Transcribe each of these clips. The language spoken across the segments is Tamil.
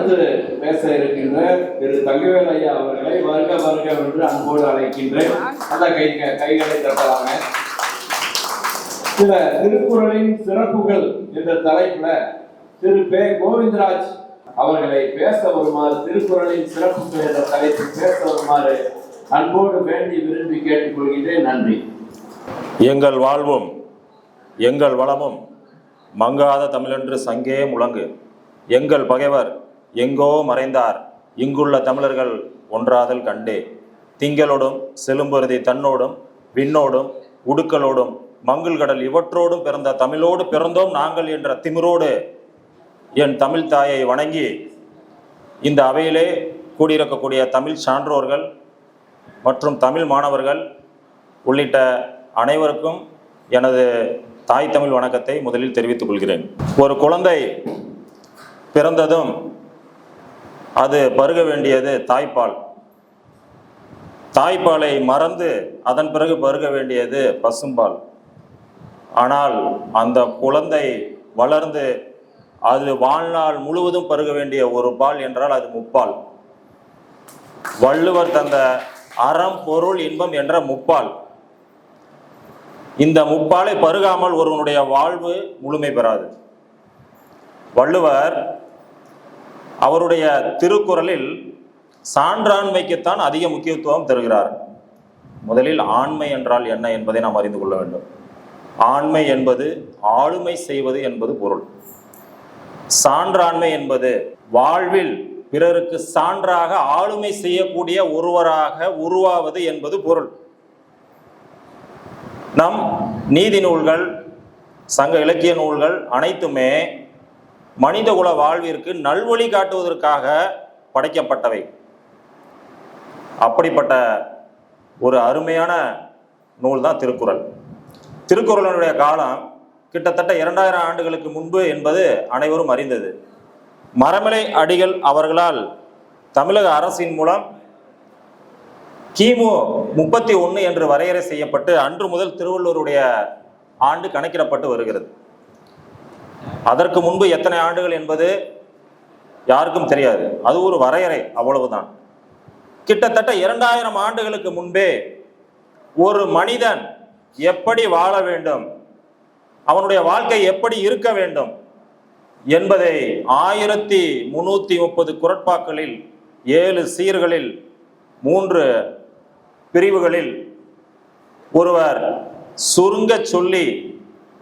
அடுத்து பேச இருக்கின்ற திரு தங்கவேல் ஐயா அவர்களை வருக வருக என்று அன்போடு அழைக்கின்றேன். அந்த கைகளை தட்டலாங்க. சில திருக்குறளின் சிறப்புகள் என்ற தலைப்புல திரு பே கோவிந்தராஜ் அவர்களை பேச வருமாறு, திருக்குறளின் சிறப்புகள் என்ற தலைப்பில் பேச வருமாறு அன்போடு வேண்டி விரும்பி கேட்டுக்கொள்கின்றேன். நன்றி. எங்கள் வாழ்வும் எங்கள் வளமும் மங்காத தமிழென்று சங்கே முழங்கு. எங்கள் பகைவர் எங்கோ மறைந்தார், இங்குள்ள தமிழர்கள் ஒன்றாதல் கண்டே. திங்களோடும் செலும்பருதி தன்னோடும் விண்ணோடும் உடுக்களோடும் மங்கள் கடல் இவற்றோடும் பிறந்த தமிழோடு பிறந்தோம் நாங்கள் என்ற திமிரோடு என் தமிழ் தாயை வணங்கி இந்த அவையிலே கூடியிருக்கக்கூடிய தமிழ் சான்றோர்கள் மற்றும் தமிழ் மாணவர்கள் உள்ளிட்ட அனைவருக்கும் எனது தாய் தமிழ் வணக்கத்தை முதலில் தெரிவித்துக் கொள்கிறேன். ஒரு குழந்தை பிறந்ததும் அது பருக வேண்டியது தாய்ப்பால். தாய்ப்பாலை மறந்து அதன் பிறகு பருக வேண்டியது பசும்பால். ஆனால் அந்த குழந்தை வளர்ந்து அது வாழ்நாள் முழுவதும் பருக வேண்டிய ஒரு பால் என்றால் அது முப்பால். வள்ளுவர் தந்த அறம் பொருள் இன்பம் என்ற முப்பால். இந்த முப்பாலை பருகாமல் ஒருவனுடைய வாழ்வு முழுமை பெறாது. வள்ளுவர் அவருடைய திருக்குறளில் சான்றாண்மைக்குத்தான் அதிக முக்கியத்துவம் தருகிறார். முதலில் ஆண்மை என்றால் என்ன என்பதை நாம் அறிந்து கொள்ள வேண்டும். ஆண்மை என்பது ஆளுமை செய்வது என்பது பொருள். சான்றாண்மை என்பது வாழ்வில் பிறருக்கு சான்றாக ஆளுமை செய்யக்கூடிய ஒருவராக உருவாவது என்பது பொருள். நம் நீதி நூல்கள், சங்க இலக்கிய நூல்கள் அனைத்துமே மனிதகுல வாழ்விற்கு நல்வழி காட்டுவதற்காக படைக்கப்பட்டவை. அப்படிப்பட்ட ஒரு அருமையான நூல் தான் திருக்குறள். திருக்குறளுடைய காலம் கிட்டத்தட்ட 2000 ஆண்டுகளுக்கு முன்பு என்பது அனைவரும் அறிந்தது. மரமலை அடிகள் அவர்களால் தமிழக அரசின் மூலம் கிமு 31 என்று வரையறை செய்யப்பட்டு அன்று முதல் திருவள்ளுவருடைய ஆண்டு கணக்கிடப்பட்டு வருகிறது. அதற்கு முன்பு எத்தனை ஆண்டுகள் என்பது யாருக்கும் தெரியாது. அது ஒரு வரையறை, அவ்வளவுதான். கிட்டத்தட்ட 2000 ஆண்டுகளுக்கு முன்பே ஒரு மனிதன் எப்படி வாழ வேண்டும், அவனுடைய வாழ்க்கை எப்படி இருக்க வேண்டும் என்பதை 1330 குறட்பாக்களில் 7 சீர்களில் 3 பிரிவுகளில் ஒருவர் சுருங்க சொல்லி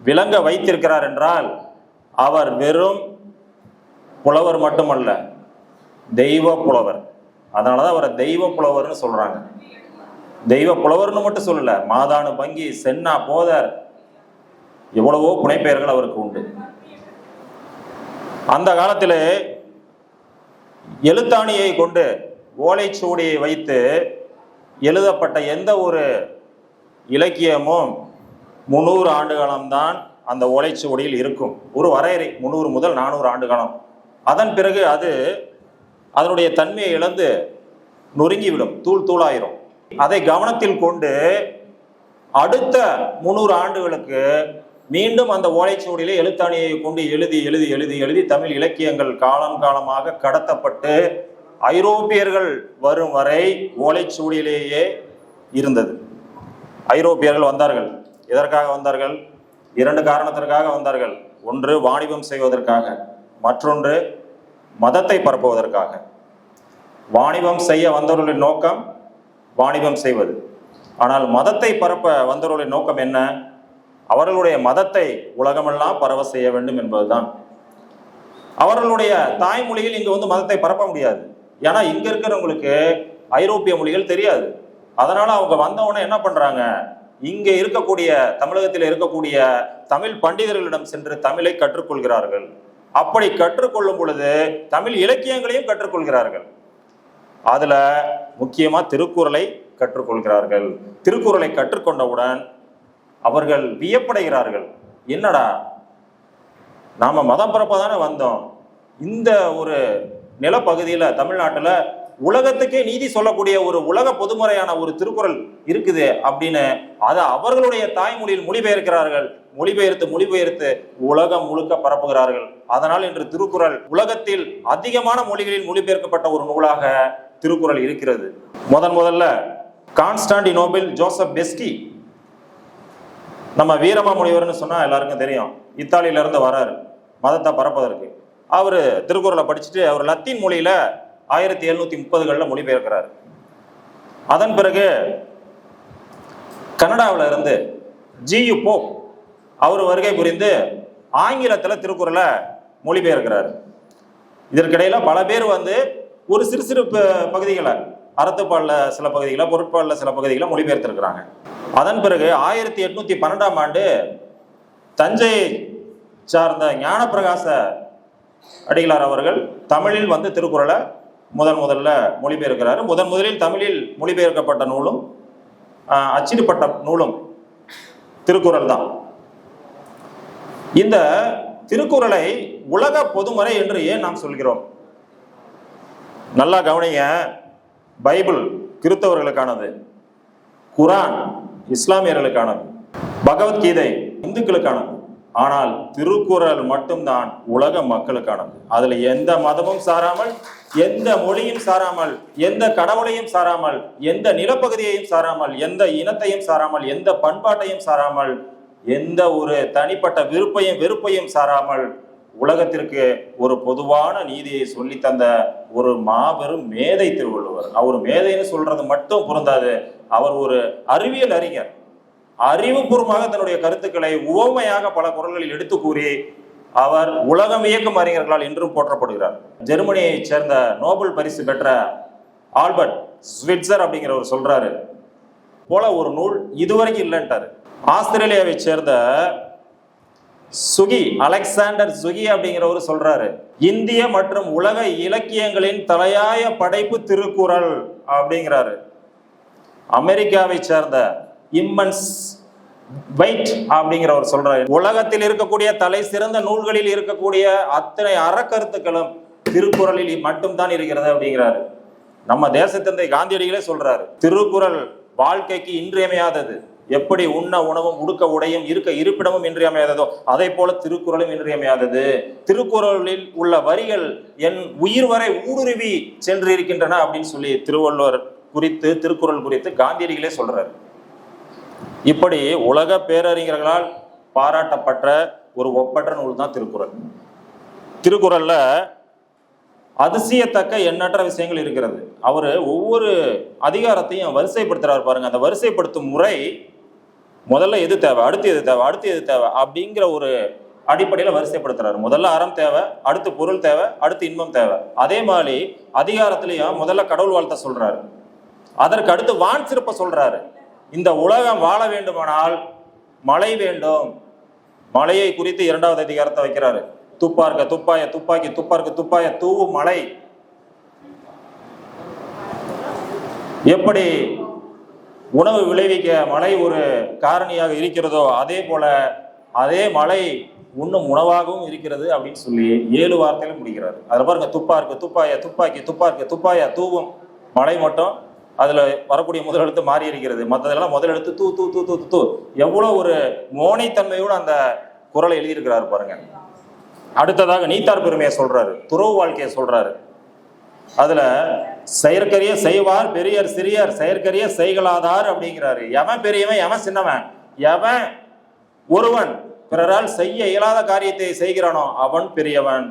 விளங்க வைத்திருக்கிறார் என்றால் அவர் வெறும் புலவர் மட்டுமல்ல, தெய்வ புலவர். அதனாலதான் அவரை தெய்வ புலவர்னு சொல்றாங்க. தெய்வ புலவர்னு மட்டும் சொல்லல, மாதானு பங்கி, சென்னா போதர், எவ்வளவோ புனைப்பெயர்கள் அவருக்கு உண்டு. அந்த காலத்திலே எழுத்தாணியை கொண்டு ஓலைச்சுவடியை வைத்து எழுதப்பட்ட எந்த ஒரு இலக்கியமும் 300 ஆண்டு காலம்தான் அந்த ஓலைச்சுவடியில் இருக்கும். ஒரு வரையறை 300 முதல் 400 ஆண்டு காலம். அதன் பிறகு அது அதனுடைய தன்மையை இழந்து நொறுங்கிவிடும், தூள் தூளாயிரும். அதை கவனத்தில் கொண்டு அடுத்த 300 ஆண்டுகளுக்கு மீண்டும் அந்த ஓலைச்சுவடியிலே எழுத்தாணியை கொண்டு எழுதி எழுதி எழுதி எழுதி தமிழ் இலக்கியங்கள் காலம் காலமாக கடத்தப்பட்டு ஐரோப்பியர்கள் வரும் வரை ஓலைச்சுவடியிலேயே இருந்தது. ஐரோப்பியர்கள் வந்தார்கள். எதற்காக வந்தார்கள்? 2 காரணத்திற்காக வந்தார்கள். ஒன்று வாணிபம் செய்வதற்காக, மற்றொன்று மதத்தை பரப்புவதற்காக. வாணிபம் செய்ய வந்தவர்களின் நோக்கம் வாணிபம் செய்வது. ஆனால் மதத்தை பரப்ப வந்தவர்களின் நோக்கம் என்ன? அவர்களுடைய மதத்தை உலகமெல்லாம் பரவ செய்ய வேண்டும் என்பதுதான். அவர்களுடைய தாய்மொழியில் இங்கு வந்து மதத்தை பரப்ப முடியாது. ஏன்னா இங்க இருக்கிறவங்களுக்கு ஐரோப்பிய மொழிகள் தெரியாது. அதனால அவங்க வந்தவொடனே என்ன பண்றாங்க, இங்க இருக்கக்கூடிய தமிழகத்தில் இருக்கக்கூடிய தமிழ் பண்டிதர்களிடம் சென்று தமிழை கற்றுக்கொள்கிறார்கள். அப்படி கற்றுக்கொள்ளும் பொழுது தமிழ் இலக்கியங்களையும் கற்றுக்கொள்கிறார்கள். அதுல முக்கியமா திருக்குறளை கற்றுக்கொள்கிறார்கள். திருக்குறளை கற்றுக்கொண்டவுடன் அவர்கள் வியப்படைகிறார்கள். என்னடா, நாம மதம் பரப்பதானே வந்தோம், இந்த ஒரு நிலப்பகுதியில தமிழ்நாட்டுல உலகத்துக்கே நீதி சொல்லக்கூடிய ஒரு உலக பொதுமுறையான ஒரு திருக்குறள் இருக்குது அப்படின்னு அதை அவர்களுடைய தாய்மொழியில் மொழிபெயர்க்கிறார்கள். மொழிபெயர்த்து உலகம் முழுக்க பரப்புகிறார்கள். அதனால் இன்று திருக்குறள் உலகத்தில் அதிகமான மொழிகளில் மொழிபெயர்க்கப்பட்ட ஒரு நூலாக திருக்குறள் இருக்கிறது. முதல்ல கான்ஸ்டாண்டினோபிள் ஜோசப் பெஸ்கி, நம்ம வீரமாமுனிவர்னு சொன்னா எல்லாருக்கும் தெரியும், இத்தாலியில இருந்து வராரு மதத்தை பரப்பதற்கு. அவரு திருக்குறளை படிச்சுட்டு அவர் லத்தீன் மொழியில 1730களில் மொழிபெயர்க்கிறார். அதன் பிறகு கனடாவில் இருந்து ஜியு போப் அவர் வருகை புரிந்து ஆங்கிலத்தில் திருக்குறளை மொழிபெயர்க்கிறார். இதற்கிடையில பல பேர் ஒரு சிறு பகுதிகளை, அறத்துப்பாலில் சில பகுதிகளை, பொருட்பாலில் சில பகுதிகளை மொழிபெயர்த்திருக்கிறாங்க. அதன் பிறகு 1812ஆம் ஆண்டு தஞ்சையை சார்ந்த ஞானப்பிரகாச அடிகளார் அவர்கள் தமிழில் திருக்குறளை முதல்ல மொழிபெயர்க்கிறார். முதலில் தமிழில் மொழிபெயர்க்கப்பட்ட நூலும் அச்சிடப்பட்ட நூலும் திருக்குறள் தான். இந்த திருக்குறளை உலக பொதுமறை என்று ஏன் நாம் சொல்கிறோம்? நல்லா கவனிங்க. பைபிள் கிறிஸ்தவர்களுக்கானது, குரான் இஸ்லாமியர்களுக்கானது, பகவத்கீதை இந்துக்களுக்கானது. ஆனால் திருக்குறள் மட்டும்தான் உலக மக்களுக்கானது. அதுல எந்த மதமும் சாராமல், எந்த மொழியும் சாராமல், எந்த கடவுளையும் சாராமல், எந்த நிலப்பகுதியையும் சாராமல், எந்த இனத்தையும் சாராமல், எந்த பண்பாட்டையும் சாராமல், எந்த ஒரு தனிப்பட்ட வெறுப்பையும் சாராமல் உலகத்திற்கு ஒரு பொதுவான நீதியை சொல்லி தந்த ஒரு மாபெரும் மேதை திருவள்ளுவர். அவர் மேதைன்னு சொல்றது மட்டும் பொருந்தாது, அவர் ஒரு அறிவியல் அறிஞர். அறிவுபூர்வமாக தன்னுடைய கருத்துக்களை உவமையாக பல குரல்களில் எடுத்து கூறி அவர் உலகம் இயக்கும் அறிஞர்களால் இன்றும் போற்றப்படுகிறார். ஜெர்மனியை சேர்ந்த நோபல் பரிசு பெற்ற ஆல்பர்ட் ஸ்விட்சர் அப்படிங்கிறவர் சொல்றாரு போல ஒரு நூல் இதுவரைக்கும் இல்லைன்ட்டாரு. ஆஸ்திரேலியாவை சேர்ந்த அலெக்சாண்டர் சுகி அப்படிங்கிறவர் சொல்றாரு, இந்திய மற்றும் உலக இலக்கியங்களின் தலையாய படைப்பு திருக்குறள் அப்படிங்கிறாரு. அமெரிக்காவை சேர்ந்த இம்மன்ஸ் வைட் அப்படிங்கிறவர் சொல்றாரு, உலகத்தில் இருக்கக்கூடிய தலை சிறந்த நூல்களில் இருக்கக்கூடிய அத்தனை அறக்கருத்துக்களும் திருக்குறளில் மட்டும்தான் இருக்கிறது அப்படிங்கிறாரு. நம்ம தேசத்தந்தை காந்தியடிகளே சொல்றாரு, திருக்குறள் வாழ்க்கைக்கு இன்றியமையாதது. எப்படி உண்ண உணவும் உடுக்க உடையும் இருக்க இருப்பிடமும் இன்றியமையாததோ அதே போல திருக்குறளும் இன்றியமையாதது. திருக்குறளில் உள்ள வரிகள் என் உயிர் வரை ஊடுருவி சென்று இருக்கின்றன அப்படின்னு சொல்லி திருவள்ளுவர் குறித்து, திருக்குறள் குறித்து காந்தியடிகளே சொல்றாரு. இப்படி உலக பேரறிஞர்களால் பாராட்டப்பட்ட ஒரு ஒப்பற்ற நூல் தான் திருக்குறள். திருக்குறள்ல அதிசயத்தக்க எண்ணற்ற விஷயங்கள் இருக்கிறது. அவரு ஒவ்வொரு அதிகாரத்தையும் வரிசைப்படுத்துறாரு பாருங்க. அந்த வரிசைப்படுத்தும் முறை முதல்ல எது தேவை, அடுத்து எது தேவை, அடுத்து எது தேவை அப்படிங்கிற ஒரு அடிப்படையில வரிசைப்படுத்துறாரு. முதல்ல அறம் தேவை, அடுத்து பொருள் தேவை, அடுத்து இன்பம் தேவை. அதே மாதிரி அதிகாரத்திலையும் முதல்ல கடவுள் வாழ்த்த சொல்றாரு, அதற்கு அடுத்து வான் சிறப்ப சொல்றாரு. இந்த உலகம் வாழ வேண்டுமானால் மழை வேண்டும். மழையை குறித்து 2வது அதிகாரத்தை வைக்கிறாரு. துப்பார்க்க துப்பாய துப்பாக்கி, துப்பார்க்க துப்பாய தூவும் மழை. எப்படி உணவு விளைவிக்க மழை ஒரு காரணியாக இருக்கிறதோ அதே போல அதே மழை உண்ணும் உணவாகவும் இருக்கிறது அப்படின்னு சொல்லி 7 வார்த்தையில முடிக்கிறாரு. அதுல பாருங்க, துப்பார்க்க துப்பாய துப்பாக்கி, துப்பார்க்க துப்பாய தூவும் மழை மட்டும் அதுல வரக்கூடிய முதல் எழுத்து மாறி இருக்கிறது. மற்றதெல்லாம் முதல் எழுத்து தூ தூ தூ தூ தூ. எவ்வளவு ஒரு மோனைத்தன்மையோடு அந்த குறளை எழுதியிருக்கிறாரு பாருங்க. அடுத்ததாக நீத்தார் பெருமையை சொல்றாரு, துறவு வாழ்க்கையை சொல்றாரு. அதுல செயற்கரிய செய்வார் பெரியர் சிறியர், செயற்கரிய செய்களாதார் அப்படிங்கிறாரு. எவன் பெரியவன், எவன் சின்னவன், எவன் ஒருவன் பிறரால் செய்ய இயலாத காரியத்தை செய்கிறானோ அவன் பெரியவன்,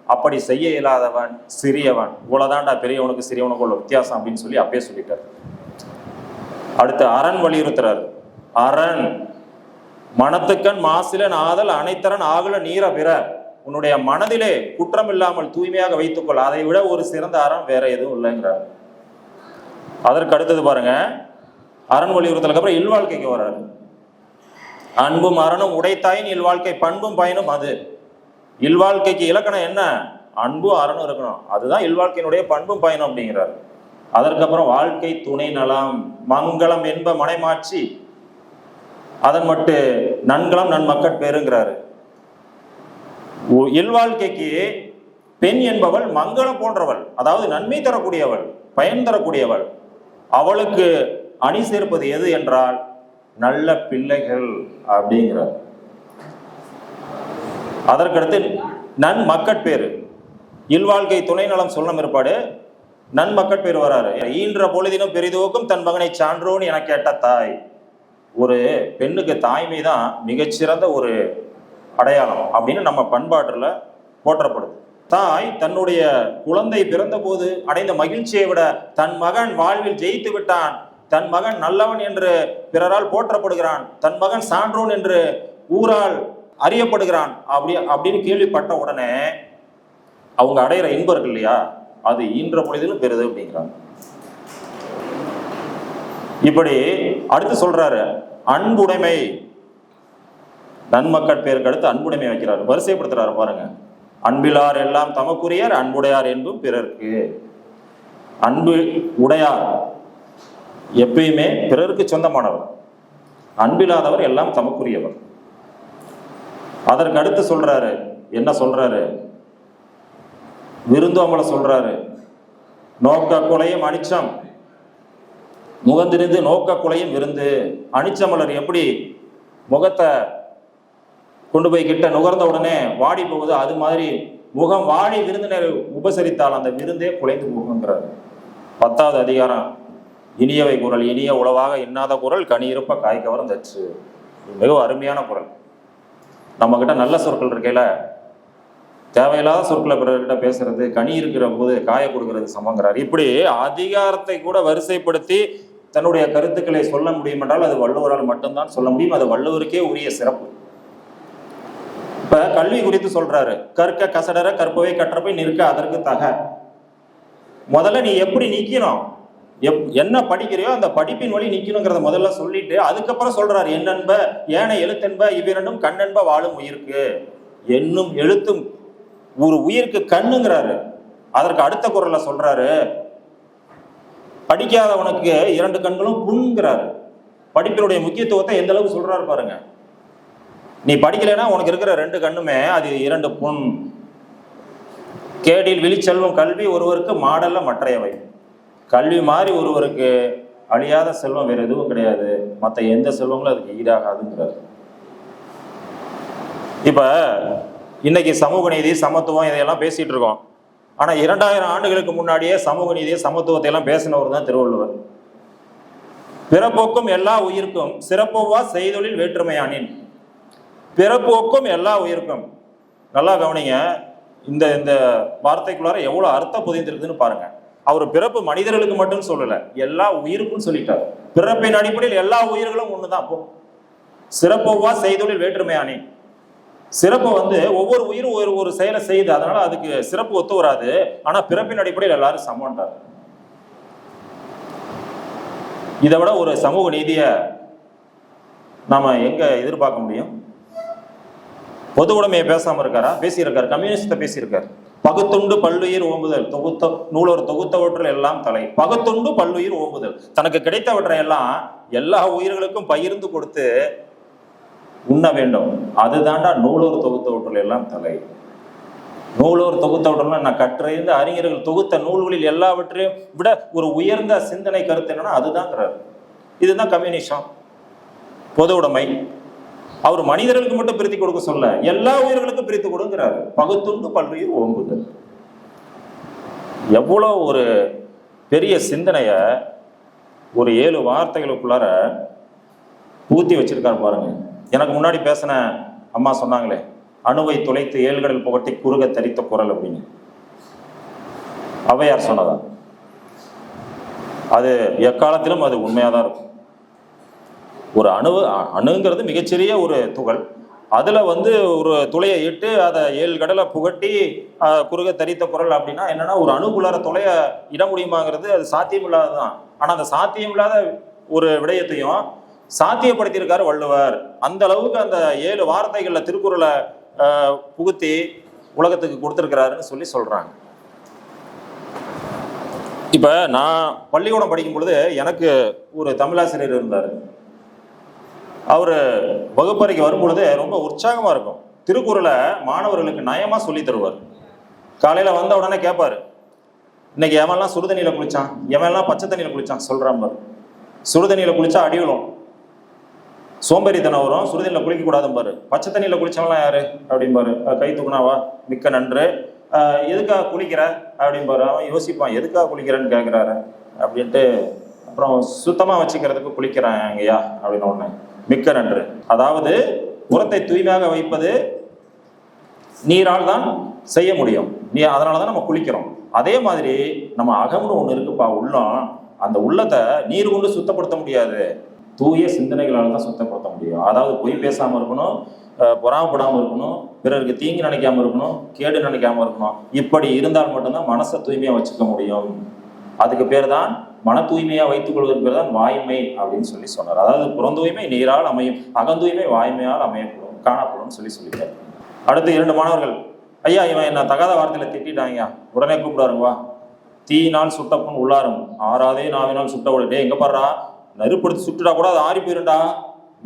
அப்படி செய்ய இயலாதவன் சிறியவன். இவ்வளவுதான்டா பெரியவனுக்கு சிறியவனுக்கு உள்ள வித்தியாசம் அப்படின்னு சொல்லி அப்பயே சொல்லிட்டார். அடுத்து அரண் வலியுறுத்துறாரு. அரண் மனத்துக்கண் மாசிலன் ஆதல் அனைத்தரன் ஆகுல நீர பிற. உன்னுடைய மனதிலே குற்றம் இல்லாமல் தூய்மையாக வைத்துக்கொள், அதை விட ஒரு சிறந்த அறம் வேற எதுவும் இல்லைங்கிறார். அதற்கு அடுத்தது பாருங்க, அரண் வலியுறுத்தலுக்கு அப்புறம் இல்வாழ்க்கைக்கு வர்றாரு. அன்பும் அறனும் உடைத்தாயின் இல்வாழ்க்கை பண்பும் பயனும் அது. இல்வாழ்க்கைக்கு இலக்கணம் என்ன? அன்பும் அறனும் இருக்கணும், அதுதான் இல்வாழ்க்கையினுடைய பண்பும் பயனும் அப்படிங்கிறார். அதற்கப்புறம் வாழ்க்கை துணை நலம் மங்களம் என்ப மனைமாட்சி, அதன் மட்டு நன்கலம் நன்மக்கள் பேருங்கிறாரு. இல்வாழ்க்கைக்கு பெண் என்பவள் மங்களம் போன்றவள், அதாவது நன்மை தரக்கூடியவள், பயன் தரக்கூடியவள். அவளுக்கு அணி சேர்ப்பது எது என்றால் நல்ல பிள்ளைகள் அப்படிங்கிறார். அதற்கடுத்து நன்மக்கட்பேறு, இல்வாழ்க்கை துணை நலம் சொல்லும் ஏற்பாடு நன்மக்கட்பேறு வராரு. ஈன்ற பொழுதினும் பெரிதோக்கும் தன் மகனை சான்றோன்னு என கேட்ட தாய். ஒரு பெண்ணுக்கு தாய்மை தான் மிகச்சிறந்த ஒரு அடையாளம் அப்படின்னு நம்ம பண்பாட்டுல போற்றப்படுது. தாய் தன்னுடைய குழந்தை பிறந்த போது அடைந்த மகிழ்ச்சியை விட தன் மகன் வாழ்வில் ஜெயித்து விட்டான், தன் மகன் நல்லவன் என்று பிறரால் போற்றப்படுகிறான், தன் மகன் சான்றோன் என்று ஊரால் அறியப்படுகிறான் அப்படின்னு கேள்விப்பட்ட உடனே அவங்க அடையிற இன்பம் இருக்கு இல்லையா, அது ஈன்ற பொழுதிலும் பெறுது அப்படிங்கிறாங்க. இப்படி அடுத்து சொல்றாரு அன்புடைமை. நன்மக்கட்பேருக்கு அடுத்து அன்புடைமை வைக்கிறாரு, வரிசைப்படுத்துறாரு பாருங்க. அன்பிலார் எல்லாம் தமக்குரியர், அன்புடையார் என்பும் பிறர்க்கு. அன்பு உடையார் எப்பயுமே பிறருக்கு சொந்தமானவர், அன்பில்லாதவர் எல்லாம் தமக்குரியவர். அதற்கு அடுத்து சொல்றாரு, என்ன சொல்றாரு, விருந்தோம்பலை சொல்றாரு. நோக்க குலையும் அனிச்சம், முகந்திருந்து நோக்க குலையும் விருந்து. அனிச்சமலர் எப்படி முகத்தை கொண்டு போய் கிட்ட நுகர்ந்த உடனே வாடி போகுது, அது மாதிரி முகம் வாடி விருந்தினர் உபசரித்தால் அந்த விருந்தே குலைந்து போகுங்கிறார். 10வது அதிகாரம், இனியவை குரல், இனிய உளவாக இன்னாத குரல் கனி இருப்ப காய் கவரம் தச்சு. மிகவும் அருமையான குரல். நம்ம கிட்ட நல்ல சொற்கள் இருக்கையில தேவையில்லாத சொற்களை பிறர்கிட்ட பேசுறது, கனி இருக்கிற போது காய கொடுக்கறது சமங்கிறார். இப்படி அதிகாரத்தை கூட வரிசைப்படுத்தி தன்னுடைய கருத்துக்களை சொல்ல முடியும் என்றால் அது வள்ளுவரால் மட்டும்தான் சொல்ல முடியும். அது வள்ளுவருக்கே உரிய சிறப்பு. இப்ப கல்வி குறித்து சொல்றாரு, கற்க கசடர கற்பவை கற்றப்பை நிற்க அதற்கு தக. முதல்ல நீ எப்படி நிக்கணும், என்ன படிக்கிறியோ அந்த படிப்பின் வழி நிக்கணுங்கிறத முதல்ல சொல்லிட்டு அதுக்கப்புறம் சொல்றாரு என்னென்ப ஏன எழுத்தென்ப இவ்விரண்டும் கண்ணென்ப வாழும் உயிருக்கு. என்னும் எழுத்தும் ஒரு உயிருக்கு கண்ணுங்கிறாரு. அதற்கு அடுத்த குரல்ல சொல்றாரு படிக்காதவனுக்கு 2 கண்களும் புண்ங்கிறாரு. படிப்பினுடைய முக்கியத்துவத்தை எந்த அளவுக்கு சொல்றாரு பாருங்க. நீ படிக்கலைன்னா உனக்கு இருக்கிற 2 கண்ணுமே அது 2 புண். கேடில் விழிச்செல்வம் கல்வி ஒருவருக்கு மாடல்ல மற்றையவை. கல்வி மாதிரி ஒருவருக்கு அழியாத செல்வம் வேற எதுவும் கிடையாது, மற்ற எந்த செல்வங்களும் அதுக்கு ஈடாகாதுங்கிறாரு. இப்ப இன்னைக்கு சமூக நீதி சமத்துவம் இதையெல்லாம் பேசிட்டு இருக்கோம். ஆனா 2000 ஆண்டுகளுக்கு முன்னாடியே சமூக நீதியை சமத்துவத்தை எல்லாம் பேசினவர் தான் திருவள்ளுவர். பிறப்போக்கும் எல்லா உயிர்க்கும் சிறப்போவா செய்தொழில் வேற்றுமையானின். பிறப்போக்கும் எல்லா உயிர்க்கும், நல்லா கவனிங்க, இந்த இந்த வார்த்தைக்குள்ளார எவ்வளவு அர்த்தம் புதிந்திருக்குதுன்னு பாருங்க. அவர் பிறப்பு மனிதர்களுக்கு மட்டும் சொல்லல, எல்லா உயிருக்கும் சொல்லிட்டார். பிறப்பின் அடிப்படையில் எல்லா உயிர்களும் ஒண்ணுதான். அப்போ சிறப்போவா செய்தொழில் வேற்றுமையானி. சிறப்பு ஒவ்வொரு உயிரும் ஒரு செயலை செய்யுது, அதனால அதுக்கு சிறப்பு ஒத்து வராது. ஆனா பிறப்பின் அடிப்படையில் எல்லாரும் சமம்ட்டார். இதை விட ஒரு சமூக நீதியை நாம எங்க எதிர்பார்க்க முடியும்? பொது உடைமையை பேசாம இருக்காரா? பேசியிருக்காரு. கம்யூனிஸ்ட பேசியிருக்காரு. பகுத்துண்டு பல்லுயிர் ஓம்புதல் தொகுத்த நூலோர் தொகுத்தவற்றில் எல்லாம் தலை. பகுத்துண்டு பல்லுயிர் ஓம்புதல், தனக்கு கிடைத்தவற்றை எல்லாம் எல்லா உயிர்களுக்கும் பகிர்ந்து கொடுத்து உண்ண வேண்டும். அதுதாண்டா நூலோர் தொகுத்தவற்றில் எல்லாம் தலை. நூலோர் தொகுத்தவற்றில் நான் கற்றறிந்த அறிஞர்கள் தொகுத்த நூல்களில் எல்லாவற்றையும் விட ஒரு உயர்ந்த சிந்தனை கருத்து என்னன்னா அதுதாங்கிறாரு. இதுதான் கம்யூனிசம், பொது உடைமை. அவர் மனிதர்களுக்கு மட்டும் பிரித்து கொடுக்க சொல்ல, எல்லா உயிர்களுக்கும் பிரித்து கொடுங்கிறாரு. பகுத்துண்டு பல்லுயிர் ஓம்புதல். எவ்வளவு ஒரு பெரிய சிந்தனைய ஒரு 7 வார்த்தைகளுக்குள்ளார ஊத்தி வச்சிருக்காரு பாருங்க. எனக்கு முன்னாடி பேசின அம்மா சொன்னாங்களே, அணுவை துளைத்து 7 கடல் புகட்டி குறுக தரித்த குரல் அப்படின்னு. ஔவையார் சொன்னதா? அது எக்காலத்திலும் அது உண்மையாதான் இருக்கும். ஒரு அணுங்கிறது மிகச்சிறிய ஒரு துகள், அதுல ஒரு துளையை இட்டு அதை 7 கடலை புகட்டி குறுக தரித்த குரல் அப்படின்னா என்னன்னா, ஒரு அணுக்குள்ளார துளைய இட முடியுமாங்கிறது அது சாத்தியம் இல்லாததுதான். ஆனா அந்த சாத்தியம் இல்லாத ஒரு விடயத்தையும் சாத்தியப்படுத்தியிருக்காரு வள்ளுவர். அந்த அளவுக்கு அந்த 7 வார்த்தைகள்ல திருக்குறளை புகுத்தி உலகத்துக்கு கொடுத்திருக்கிறாருன்னு சொல்றாங்க. இப்ப நான் பள்ளிக்கூடம் படிக்கும் பொழுது எனக்கு ஒரு தமிழாசிரியர் இருந்தாரு. அவரு வகுப்பறைக்கு வரும் பொழுது ரொம்ப உற்சாகமா இருக்கும். திருக்குறளை மாணவர்களுக்கு நயமா சொல்லி தருவார். காலையில வந்த உடனே கேட்பாரு, இன்னைக்கு எவன்லாம் சுடுதண்ணியில குளிச்சான், எவன்லாம் பச்சை தண்ணியில குளிச்சான் சொல்றான் பாரு. சுடுதண்ணியில குளிச்சா அடி விழும், சோம்பேறித்தனம் வரும். சுடுதண்ணில் குளிக்க கூடாதுன்னு பாரு. பச்சை தண்ணியில் குளிச்சவங்களாம் யாரு அப்படின்பாரு. கை தூக்குனாவா, மிக்க நன்று. எதுக்காக குளிக்கிற அப்படின்பாரு. அவன் யோசிப்பான், எதுக்காக குளிக்கிறேன்னு கேட்குறாரு அப்படின்ட்டு. அப்புறம் சுத்தமாக வச்சுக்கிறதுக்கு குளிக்கிறேன் ஐயா அப்படின்னு ஒன்று, மிக்க நன்று. அதாவது புறத்தை தூய்மையாக வைப்பது நீரால் தான் செய்ய முடியும். அதனால தான் நம்ம குளிக்கிறோம். அதே மாதிரி நம்ம அகம்னு ஒன்று இருக்குப்பா, உள்ளம். அந்த உள்ளத்தை நீர் கொண்டு சுத்தப்படுத்த முடியாது, தூய சிந்தனைகளால் தான் சுத்தப்படுத்த முடியும். அதாவது பொய் பேசாமல் இருக்கணும், பொறாமப்படாமல் இருக்கணும், பிறருக்கு தீங்கு நினைக்காம இருக்கணும், கேடு நினைக்காம இருக்கணும். இப்படி இருந்தால் மட்டும்தான் மனசை தூய்மையாக வச்சுக்க முடியும். அதுக்கு பேர் தான் மன தூய்மையாக வைத்துக் கொள்வதற்கு பேர் தான் வாய்மை அப்படின்னு சொல்லி சொன்னார். அதாவது புறந்தூய்மை நீரால் அமையும், அகந்தூய்மை வாய்மையால் அமையப்படும், காணப்படும் சொல்லிட்டார். அடுத்து 2 மாணவர்கள், ஐயா இவன் என்ன தகாத வார்த்தையில திட்டாங்க, உடனே கூப்பிடாருங்கவா. தீயினால் சுட்டப்புண் உள்ளாரும், ஆறாதே நாவினால் சுட்ட உடனே எங்க பாடுறா, நெருப்படுத்தி சுட்டுடா கூட அது ஆறி போயிருண்டா,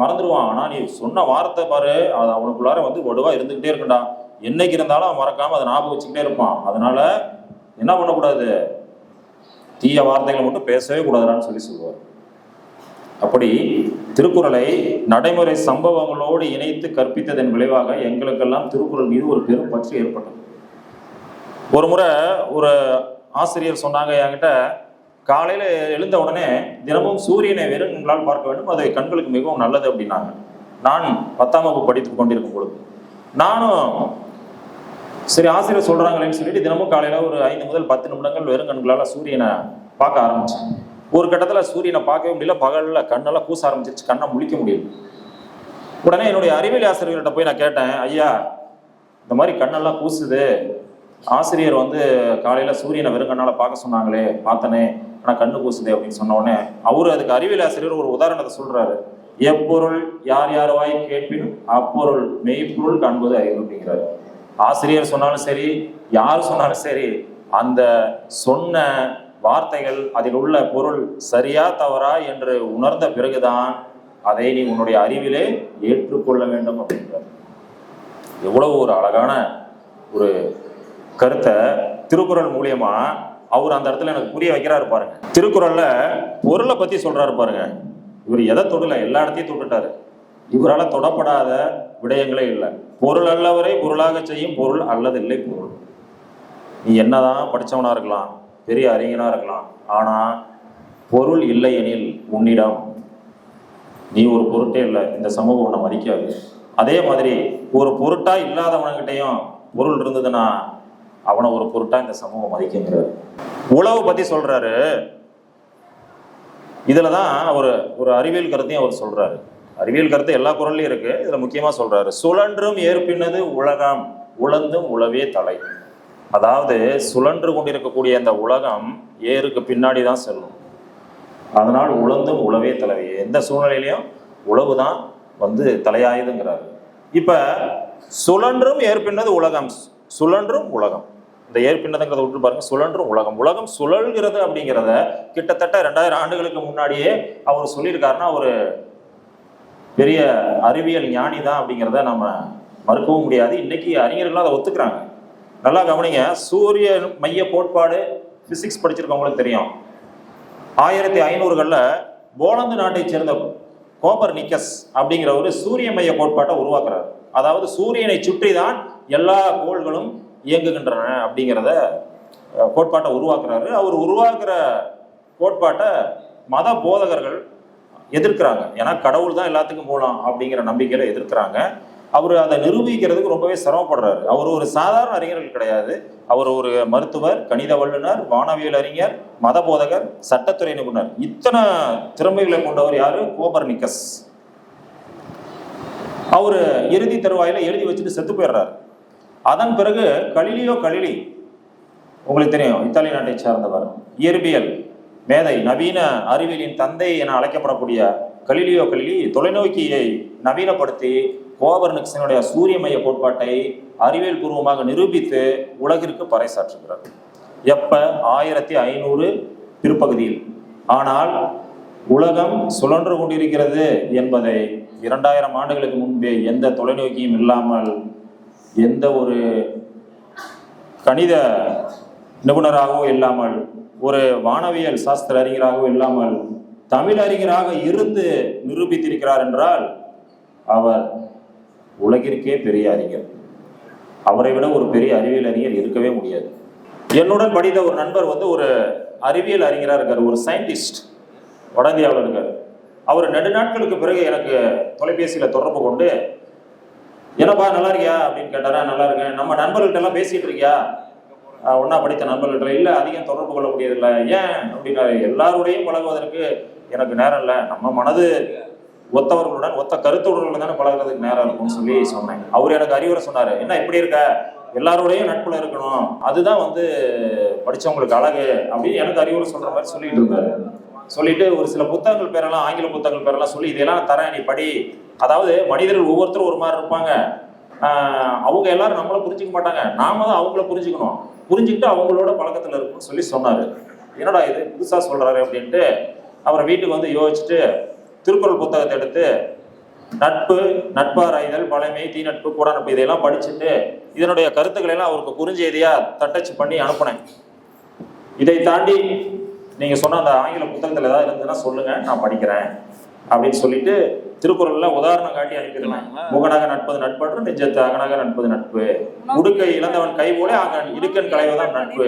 மறந்துடுவான். ஆனா நீ சொன்ன வார்த்தை பாரு, அது அவனுக்குள்ளார வடுவா இருந்துகிட்டே இருக்குண்டா. என்னைக்கு இருந்தாலும் அவன் மறக்காம அதை ஞாபகம் வச்சுக்கிட்டே இருப்பான். அதனால என்ன பண்ணக்கூடாது, தீய வார்த்தைகளை மட்டும் பேசவே கூடாதுன்னு சொல்லுவார். அப்படி திருக்குறளை நடைமுறை சம்பவங்களோடு இணைத்து கற்பித்ததன் விளைவாக எங்களுக்கெல்லாம் திருக்குறள் மீது ஒரு பெரும் பற்று ஏற்பட்டது. ஒரு முறை ஒரு ஆசிரியர் சொன்னாங்க என்கிட்ட, காலையில எழுந்த உடனே தினமும் சூரியனை வெறும் கண்களால் பார்க்க வேண்டும், அது கண்களுக்கு மிகவும் நல்லது அப்படின்னாங்க. நான் 10ஆம் வகுப்பு படித்துக் கொண்டிருக்கும் பொழுது நானும் சரி ஆசிரியர் சொல்றாங்களேன்னு சொல்லிட்டு தினமும் காலையில ஒரு 5 முதல் 10 நிமிடங்கள் வெறும் கண்களால் சூரியனை பார்க்க ஆரம்பிச்சேன். ஒரு கட்டத்தில் சூரியனை பார்க்கவே முடியல, பகல்ல கண்ணெல்லாம் கூச ஆரம்பிச்சிருச்சு, கண்ணை முழிக்க முடியல. உடனே என்னுடைய அறிவியல் ஆசிரியர்கிட்ட போய் நான் கேட்டேன், ஐயா இந்த மாதிரி கண்ணெல்லாம் கூசுது, ஆசிரியர் காலையில சூரியனை வெறும் கண்ணால் பார்க்க சொன்னாங்களே, பார்த்தனே, ஆனால் கண்ணு கூசுது அப்படின்னு சொன்ன உடனே அவரு அதுக்கு அறிவியல் ஆசிரியர் ஒரு உதாரணத்தை சொல்றாரு. எப்பொருள் யார் யார் வாய் கேட்பினும் அப்பொருள் மெய்ப்பொருள் காண்பது அறிவு அப்படிங்கிறாரு. ஆசிரியர் சொன்னாலும் சரி, யார் சொன்னாலும் சரி, அந்த சொன்ன வார்த்தைகள் அதில் உள்ள பொருள் சரியா தவறா என்று உணர்ந்த பிறகுதான் அதை நீ உன்னுடைய அறிவிலே ஏற்றுக்கொள்ள வேண்டும் அப்படின்றார். எவ்வளவு ஒரு அழகான ஒரு கருத்தை திருக்குறள் மூலியமா அவர் அந்த இடத்துல எனக்கு புரிய வைக்கிறாரு பாருங்க. திருக்குறள்ல பொருளை பத்தி சொல்றாரு பாருங்க. இவர் எதை தொடல, எல்லா இடத்தையும் தொட்டுட்டாரு. இவரால் தொடப்படாத விடயங்களே இல்லை. பொருள் அல்லவரை பொருளாக செய்யும் பொருள் அல்லதில்லை பொருள். நீ என்னதான் படித்தவனா இருக்கலாம், பெரிய அறிஞனா இருக்கலாம், ஆனா பொருள் இல்லை எனில் உன்னிடம் நீ ஒரு பொருட்டே இல்லை, இந்த சமூகம் உன்னை மதிக்காது. அதே மாதிரி ஒரு பொருட்டா இல்லாதவன்கிட்டையும் பொருள் இருந்ததுன்னா அவனை ஒரு பொருட்டா இந்த சமூகம் மதிக்குங்கிறாரு. உழவு பத்தி சொல்றாரு. இதுலதான் ஒரு அறிவியல் கருத்தையும் அவர் சொல்றாரு. அறிவியல் கருத்து எல்லா குறள்லயும் இருக்கு, இதுல முக்கியமா சொல்றாரு, சுழன்றும் ஏற்பினது உலகம் உழந்தும் உழவே தலை. அதாவது சுழன்று கொண்டிருக்கக்கூடிய அந்த உலகம் ஏருக்கு பின்னாடி தான் செல்லும், அதனால் உழந்தும் உழவே தலை. எந்த சூழ்நிலையிலையும் உழவுதான் தலையாயுதுங்கிறாரு. இப்ப சுழன்றும் ஏற்பினது உலகம், சுழன்றும் உலகம், இந்த ஏற்பின்னதுங்கிறத விட்டு பாருங்க, சுழன்றும் உலகம். உலகம் சுழல்கிறது அப்படிங்கிறத கிட்டத்தட்ட 2000 ஆண்டுகளுக்கு முன்னாடியே அவர் சொல்லியிருக்காருன்னா ஒரு பெரிய அறிவியல் ஞானி தான் அப்படிங்கிறத நம்ம மறுக்கவும் முடியாது. இன்னைக்கு அறிஞர்கள் அதை ஒத்துக்கிறாங்க. நல்லா கவனிங்க, சூரிய மைய கோட்பாடு பிசிக்ஸ் படிச்சிருக்கவங்களுக்கு தெரியும். 1500களில் போலந்து நாட்டை சேர்ந்த கோப்பர்னிக்கஸ் அப்படிங்கிற ஒரு சூரிய மைய கோட்பாட்டை உருவாக்குறாரு. அதாவது சூரியனை சுற்றி தான் எல்லா கோள்களும் இயங்குகின்றன அப்படிங்கிறத கோட்பாட்டை உருவாக்குறாரு. அவர் உருவாக்குற கோட்பாட்டை மத போதகர்கள் எதிர்க்கிறாங்க. ஏன்னா கடவுள் தான் எல்லாத்துக்கும் மூலம் அப்படிங்கிற நம்பிக்கையில எதிர்க்கிறாங்க. அவர் அதை நிரூபிக்கிறதுக்கு ரொம்பவே சிரமப்படுறாரு. அவர் ஒரு சாதாரண அறிஞர்கள் கிடையாது. அவர் ஒரு மருத்துவர், கணித வல்லுநர், வானவியல் அறிஞர், மத போதகர், சட்டத்துறை நிபுணர். இத்தனை திறமைகளை கொண்டவர் யாரு? கோப்பர்னிக்கஸ். அவரு இறுதி தருவாயில எழுதி வச்சுட்டு செத்து போயிடுறாரு. அதன் பிறகு கலிலியோ கலிலி, உங்களுக்கு தெரியும், இத்தாலி நாட்டை சார்ந்தவர், இயற்பியல் மேதை, நவீன அறிவியலின் தந்தை என அழைக்கப்படக்கூடிய கலிலியோ கலிலி தொலைநோக்கியை நவீனப்படுத்தி கோப்பர்னிக்கஸினுடைய சூரிய மைய கோட்பாட்டை அறிவியல் பூர்வமாக நிரூபித்து உலகிற்கு பறைசாற்றுகிறார். எப்ப? 1500 பிற்பகுதியில். ஆனால் உலகம் சுழன்று கொண்டிருக்கிறது என்பதை 2000 ஆண்டுகளுக்கு முன்பே எந்த தொலைநோக்கியும் இல்லாமல், எந்த ஒரு கணித நிபுணராகவோ இல்லாமல், ஒரு வானவியல் சாஸ்திர அறிஞராகவோ இல்லாமல் தமிழ் அறிஞராக இருந்து நிரூபித்திருக்கிறார் என்றால் அவர் உலகிற்கே பெரிய அறிஞர். அவரை விட ஒரு பெரிய அறிவியல் அறிஞர் இருக்கவே முடியாது. என்னுடன் படித்த ஒரு நண்பர் ஒரு அறிவியல் அறிஞராக இருக்கார், ஒரு சயின்டிஸ்ட், வட இந்தியாவில் இருக்கார். அவர் நெடுநாட்களுக்கு பிறகு எனக்கு தொலைபேசியில் தொடர்பு கொண்டு, என்னப்பா நல்லா இருக்கியா அப்படின்னு கேட்டாரா. நல்லா இருக்கேன். நம்ம நண்பர்கள்ட்ட எல்லாம் பேசிட்டு இருக்கியா? ஒன்னா படித்த நண்பர்கள்ட்ட இல்லை, அதிகம் தொடர்பு கொள்ள முடியதில்லை. ஏன் அப்படின்னாரு. எல்லாரோடையும் பழகுவதற்கு எனக்கு நேரம் இல்லை, நம்ம மனது ஒத்தவர்களுடன் ஒத்த கருத்துடன் தானே பழகுறதுக்கு நேரம் இருக்கும்னு சொல்லி சொன்னேன். அவர் எனக்கு அறிவுரை சொன்னாரு. என்ன இப்படி இருக்க, எல்லாரோடையும் நட்புல இருக்கணும், அதுதான் படிச்சவங்களுக்கு அழகு அப்படின்னு எனக்கு அறிவுரை சொல்ற மாதிரி சொல்லிட்டு இருந்தாரு. சொல்லிட்டு ஒரு சில புத்தகங்கள் பேரெல்லாம், ஆங்கில புத்தகங்கள் பேரெல்லாம் சொல்லி, இதெல்லாம் நான் தரேன், நீ படி. அதாவது மனிதர்கள் ஒவ்வொருத்தரும் ஒரு மாதிரி இருப்பாங்க. அவங்க எல்லாரும் நம்மளை புரிஞ்சுக்க மாட்டாங்க, நாம தான் அவங்கள புரிஞ்சுக்கணும், புரிஞ்சுக்கிட்டு அவங்களோட பழக்கத்துல இருக்கும்னு சொல்லி சொன்னாரு. என்னடா இது புதுசா சொல்றாரு அப்படின்ட்டு அவரை வீட்டுக்கு யோசிச்சுட்டு திருக்குறள் புத்தகத்தை எடுத்து நட்பு, நட்பாராய்தல், பழமை, தீ நட்பு, கூட நட்பு இதையெல்லாம் படிச்சுட்டு இதனுடைய கருத்துக்களை எல்லாம் அவருக்கு குறுஞ்செய்தியா தட்டச்சு பண்ணி அனுப்புனேன். இதை தாண்டி நீங்க சொன்ன அந்த ஆங்கில புத்தகத்துல ஏதாவது இருந்ததுன்னா சொல்லுங்க, நான் படிக்கிறேன் அப்படின்னு சொல்லிட்டு திருக்குறள்ல உதாரணம் காட்டி அனுப்பிடுவேன். முகனாக நட்பது நட்பன்று நெஞ்சத்து அகனாக நட்பது நட்பு, உடுக்கை இழந்தவன் கை போல அங்க இடுக்கன் களைவதான் நட்பு.